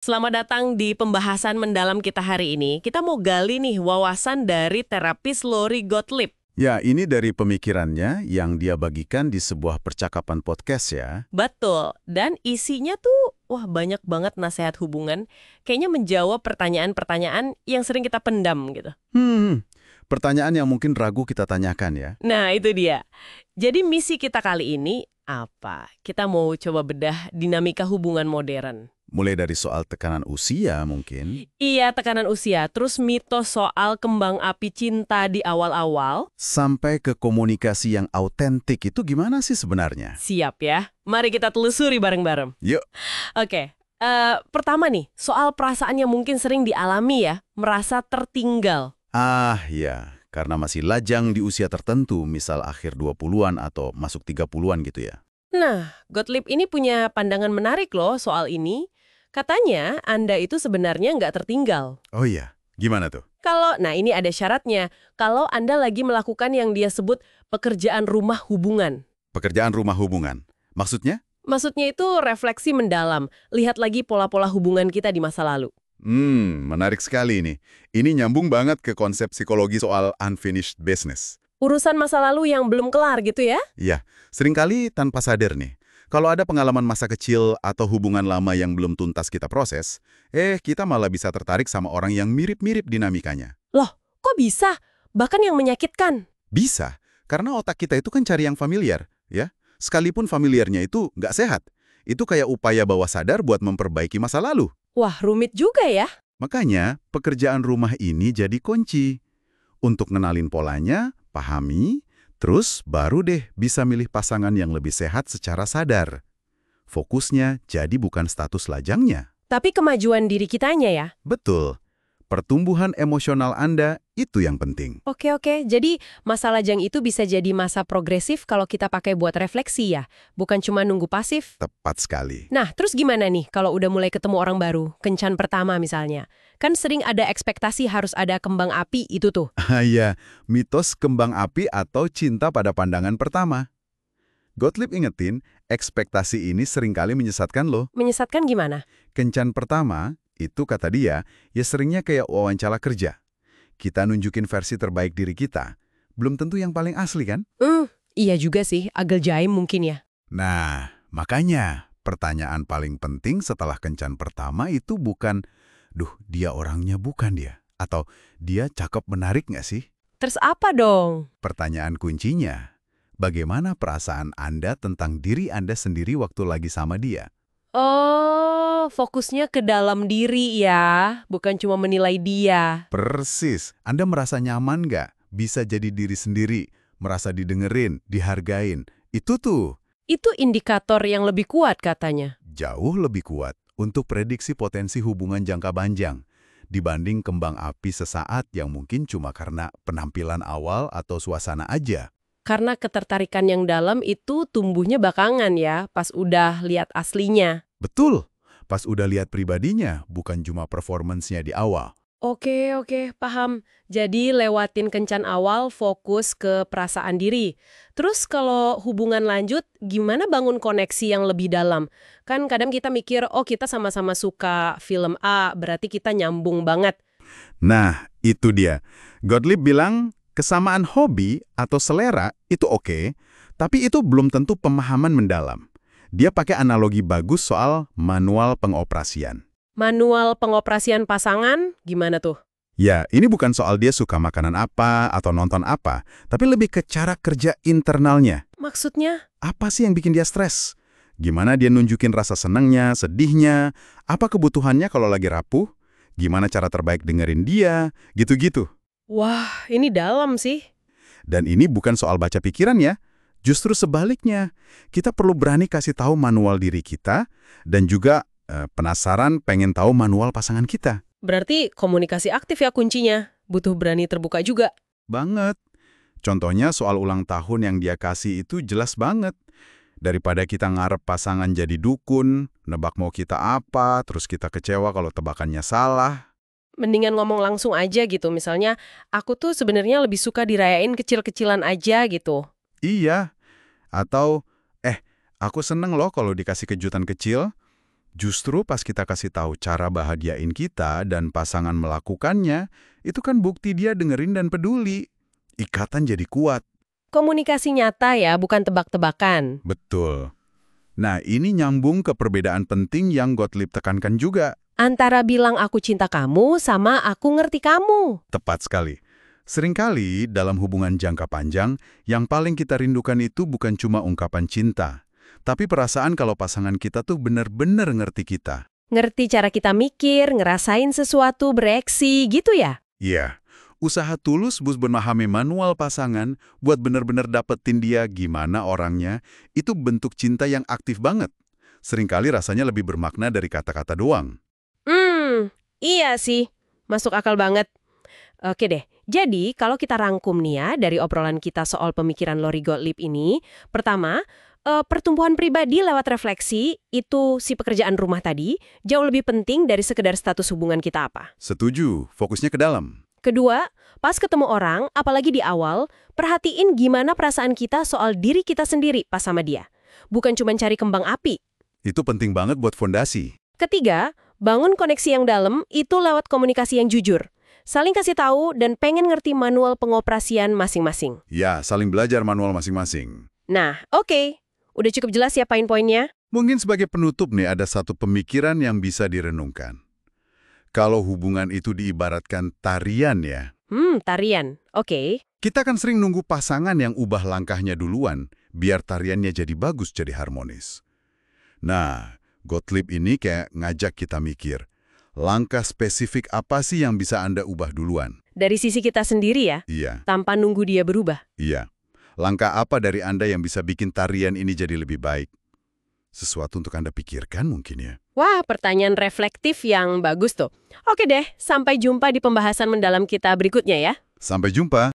Selamat datang di pembahasan mendalam kita hari ini. Kita mau gali nih wawasan dari terapis Lori Gottlieb. Ya, ini dari pemikirannya yang dia bagikan di sebuah percakapan podcast ya. Betul, dan isinya tuh, wah banyak banget nasihat hubungan. Kayaknya menjawab pertanyaan-pertanyaan yang sering kita pendam gitu. Pertanyaan yang mungkin ragu kita tanyakan ya. Nah, itu dia. Jadi misi kita kali ini apa? Kita mau coba bedah dinamika hubungan modern. Mulai dari soal tekanan usia mungkin, Iya, tekanan usia, terus mitos soal kembang api cinta di awal-awal. sampai ke komunikasi yang autentik itu gimana sih sebenarnya? Siap ya, mari kita telusuri bareng-bareng. Yuk, Oke, pertama nih, soal perasaan yang mungkin sering dialami ya, merasa tertinggal. ya, karena masih lajang di usia tertentu, misal akhir 20-an atau masuk 30-an gitu ya. Nah, Gottlieb ini punya pandangan menarik loh soal ini. Katanya, Anda itu sebenarnya nggak tertinggal. Oh iya, gimana tuh? Nah ini ada syaratnya, kalau Anda lagi melakukan yang dia sebut pekerjaan rumah hubungan. Pekerjaan rumah hubungan. Maksudnya? Maksudnya itu refleksi mendalam, lihat lagi pola-pola hubungan kita di masa lalu. Menarik sekali ini. Ini nyambung banget ke konsep psikologi soal unfinished business. Urusan masa lalu yang belum kelar gitu ya? Iya, seringkali tanpa sadar nih. Kalau ada pengalaman masa kecil atau hubungan lama yang belum tuntas kita proses, kita malah bisa tertarik sama orang yang mirip-mirip dinamikanya. Loh, kok bisa? Bahkan yang menyakitkan. Bisa, karena otak kita itu kan cari yang familiar, ya. Sekalipun familiarnya itu nggak sehat. Itu kayak upaya bawah sadar buat memperbaiki masa lalu. Wah, rumit juga ya. Makanya, pekerjaan rumah ini jadi kunci. Untuk ngenalin polanya, pahami, terus baru deh bisa milih pasangan yang lebih sehat secara sadar. Fokusnya jadi bukan status lajangnya. Tapi kemajuan diri kitanya ya. Betul. Pertumbuhan emosional Anda itu yang penting. Oke, jadi masa lajang itu bisa jadi masa progresif kalau kita pakai buat refleksi ya. Bukan cuma nunggu pasif. Tepat sekali. Nah, terus gimana nih kalau udah mulai ketemu orang baru? Kencan pertama misalnya. Kan sering ada ekspektasi harus ada kembang api itu tuh. Iya, mitos kembang api atau cinta pada pandangan pertama. Gottlieb ingetin, ekspektasi ini seringkali menyesatkan loh. Menyesatkan gimana? Kencan pertama, itu kata dia, ya seringnya kayak wawancara kerja. Kita nunjukin versi terbaik diri kita. Belum tentu yang paling asli kan? Iya juga sih, agak jaim mungkin ya. Nah, makanya pertanyaan paling penting setelah kencan pertama itu bukan, dia orangnya bukan dia. Atau dia cakep menarik nggak sih? Terus apa dong? Pertanyaan kuncinya, bagaimana perasaan Anda tentang diri Anda sendiri waktu lagi sama dia? Oh, fokusnya ke dalam diri ya, bukan cuma menilai dia. Persis. Anda merasa nyaman nggak? Bisa jadi diri sendiri, merasa didengerin, dihargain. Itu tuh Itu indikator yang lebih kuat katanya. jauh lebih kuat untuk prediksi potensi hubungan jangka panjang dibanding kembang api sesaat yang mungkin cuma karena penampilan awal atau suasana aja. Karena ketertarikan yang dalam itu tumbuhnya belakangan ya, pas udah lihat aslinya. Betul. Pas udah lihat pribadinya, bukan cuma performance-nya di awal. Oke, paham. Jadi lewatin kencan awal fokus ke perasaan diri. Terus kalau hubungan lanjut, gimana bangun koneksi yang lebih dalam? Kan kadang kita mikir, oh kita sama-sama suka film A, berarti kita nyambung banget. Nah, itu dia. Gottlieb bilang, kesamaan hobi atau selera itu oke, tapi itu belum tentu pemahaman mendalam. Dia pakai analogi bagus soal manual pengoperasian. Manual pengoperasian pasangan, gimana tuh? Ya, ini bukan soal dia suka makanan apa atau nonton apa, tapi lebih ke cara kerja internalnya. Maksudnya? Apa sih yang bikin dia stres? Gimana dia nunjukin rasa senangnya, sedihnya, apa kebutuhannya kalau lagi rapuh? Gimana cara terbaik dengerin dia, gitu-gitu. Wah, ini dalam sih. Dan ini bukan soal baca pikiran ya. Justru sebaliknya, kita perlu berani kasih tahu manual diri kita dan juga penasaran pengen tahu manual pasangan kita. Berarti komunikasi aktif ya kuncinya. Butuh berani terbuka juga. Banget. Contohnya soal ulang tahun yang dia kasih itu jelas banget. Daripada kita ngarep pasangan jadi dukun, nebak mau kita apa, terus kita kecewa kalau tebakannya salah. Mendingan ngomong langsung aja gitu. Misalnya, aku tuh sebenarnya lebih suka dirayain kecil-kecilan aja gitu. Iya. Atau, aku seneng loh kalau dikasih kejutan kecil. Justru pas kita kasih tahu cara bahagiain kita dan pasangan melakukannya, itu kan bukti dia dengerin dan peduli. Ikatan jadi kuat. Komunikasi nyata ya, bukan tebak-tebakan. Betul. Nah, ini nyambung ke perbedaan penting yang Gottlieb tekankan juga. Antara bilang aku cinta kamu sama aku ngerti kamu. Tepat sekali. Seringkali dalam hubungan jangka panjang, yang paling kita rindukan itu bukan cuma ungkapan cinta, tapi perasaan kalau pasangan kita tuh benar-benar ngerti kita. Ngerti cara kita mikir, ngerasain sesuatu, bereaksi, gitu ya? Iya, usaha tulus buat memahami manual pasangan buat benar-benar dapetin dia gimana orangnya, itu bentuk cinta yang aktif banget. Seringkali rasanya lebih bermakna dari kata-kata doang. Iya sih. Masuk akal banget. Oke deh, jadi kalau kita rangkum nih ya dari obrolan kita soal pemikiran Lori Gottlieb ini, pertama, pertumbuhan pribadi lewat refleksi, itu si pekerjaan rumah tadi, jauh lebih penting dari sekedar status hubungan kita apa. Setuju, fokusnya ke dalam. Kedua, pas ketemu orang, apalagi di awal, perhatiin gimana perasaan kita soal diri kita sendiri pas sama dia. Bukan cuma cari kembang api. Itu penting banget buat fondasi. Ketiga, bangun koneksi yang dalam itu lewat komunikasi yang jujur. Saling kasih tahu dan pengen ngerti manual pengoperasian masing-masing. Ya, saling belajar manual masing-masing. Nah, oke. Udah cukup jelas ya poin-poinnya? Mungkin sebagai penutup nih ada satu pemikiran yang bisa direnungkan. Kalau hubungan itu diibaratkan tarian ya. Tarian. Oke. Kita kan sering nunggu pasangan yang ubah langkahnya duluan, biar tariannya jadi bagus, jadi harmonis. Nah, Gottlieb ini kayak ngajak kita mikir, langkah spesifik apa sih yang bisa Anda ubah duluan? Dari sisi kita sendiri ya? Iya, Tanpa nunggu dia berubah. iya. Langkah apa dari Anda yang bisa bikin tarian ini jadi lebih baik? Sesuatu untuk Anda pikirkan mungkin ya. Wah, pertanyaan reflektif yang bagus tuh. Oke deh, sampai jumpa di pembahasan mendalam kita berikutnya ya. Sampai jumpa.